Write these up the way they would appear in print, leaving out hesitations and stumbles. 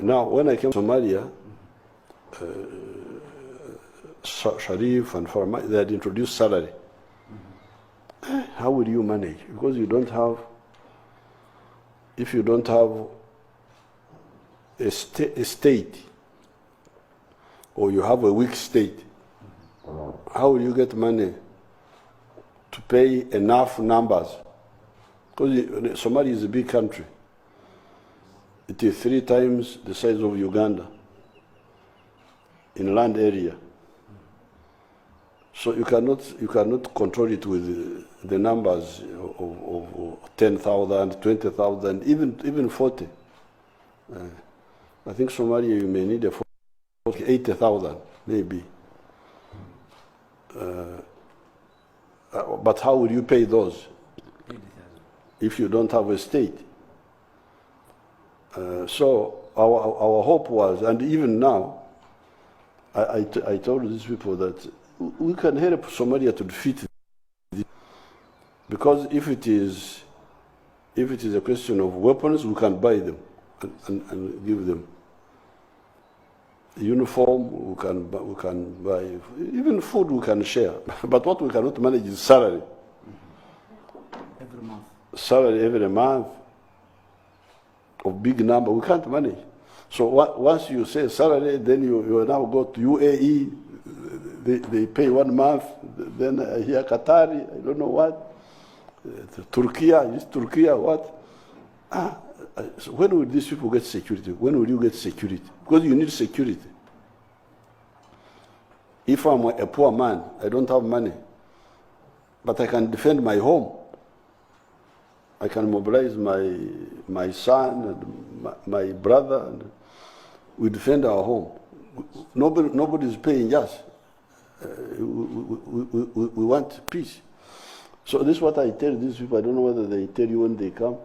Now, when I came to Somalia, Sharif and Farma, they had introduced salary. How will you manage? Because you don't have, if you don't have a state, or you have a weak state, how will you get money to pay enough numbers? Because Somalia is a big country. It is 3 times the size of Uganda in land area. So you cannot control it with the numbers of 10,000, 20,000, even 40. I think Somalia, you may need 80,000 maybe. But how will you pay those if you don't have a state? So our hope was, and even now, I told these people that we can help Somalia to defeat this, because if it is a question of weapons, we can buy them and give them. Uniform, we can buy, even food we can share. But what we cannot manage is salary. Every month. Salary every month of big number, we can't manage. So once you say salary, then you now go to UAE, they pay 1 month, then here Qatari, I don't know what, Turkey, what? So when will these people get security? When will you get security? Because you need security. If I'm a poor man, I don't have money, but I can defend my home. I can mobilize my son and my brother, and we defend our home. Nobody is paying us. We want peace. So this is what I tell these people. I don't know whether they tell you when they come.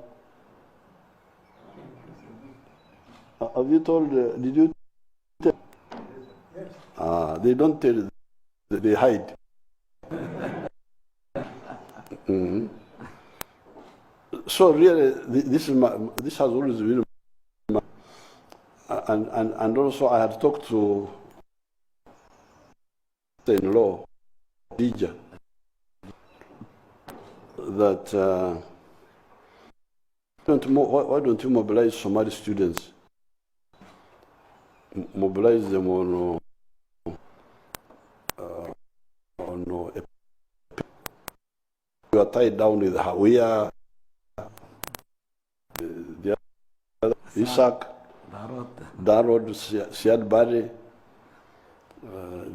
Have you told, did you tell? They don't tell, they hide. Mm-hmm. So really, this has always been my, and also I had talked to in-law, Dija, that why don't you mobilize Somali students? Mobilize them on you are tied down with Hawiya, the other, Isaac, Darod, Siad Bari,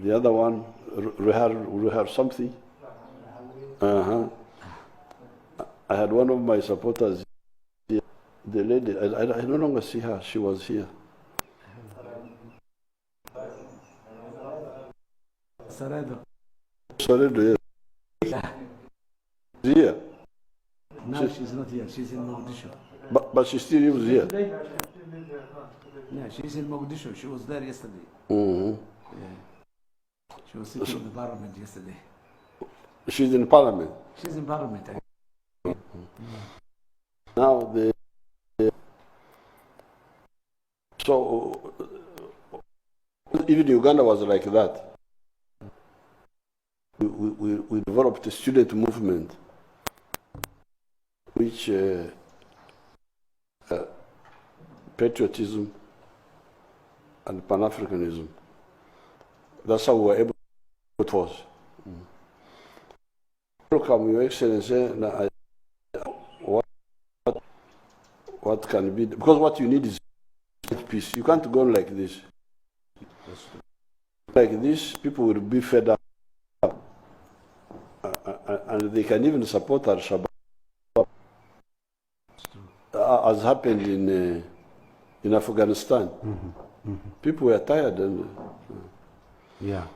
the other one, Ruhar something. I had one of my supporters here, the lady, I no longer see her, she was here. Saredo, yes. Here. No, she's not here. She's in Mogadishu. But she still lives here. Yeah, she's in Mogadishu. She was there yesterday. Mm-hmm. Yeah. She was sitting in the parliament yesterday. She's in parliament? She's in parliament. Now, so even Uganda was like that. We developed a student movement which patriotism and Pan-Africanism. That's how we were able to force. Welcome, Your Excellency. What can be? Because what you need is peace. You can't go on like this. Like this, people will be fed up. And they can even support Al-Shabaab, as happened in Afghanistan. People were tired. And, yeah.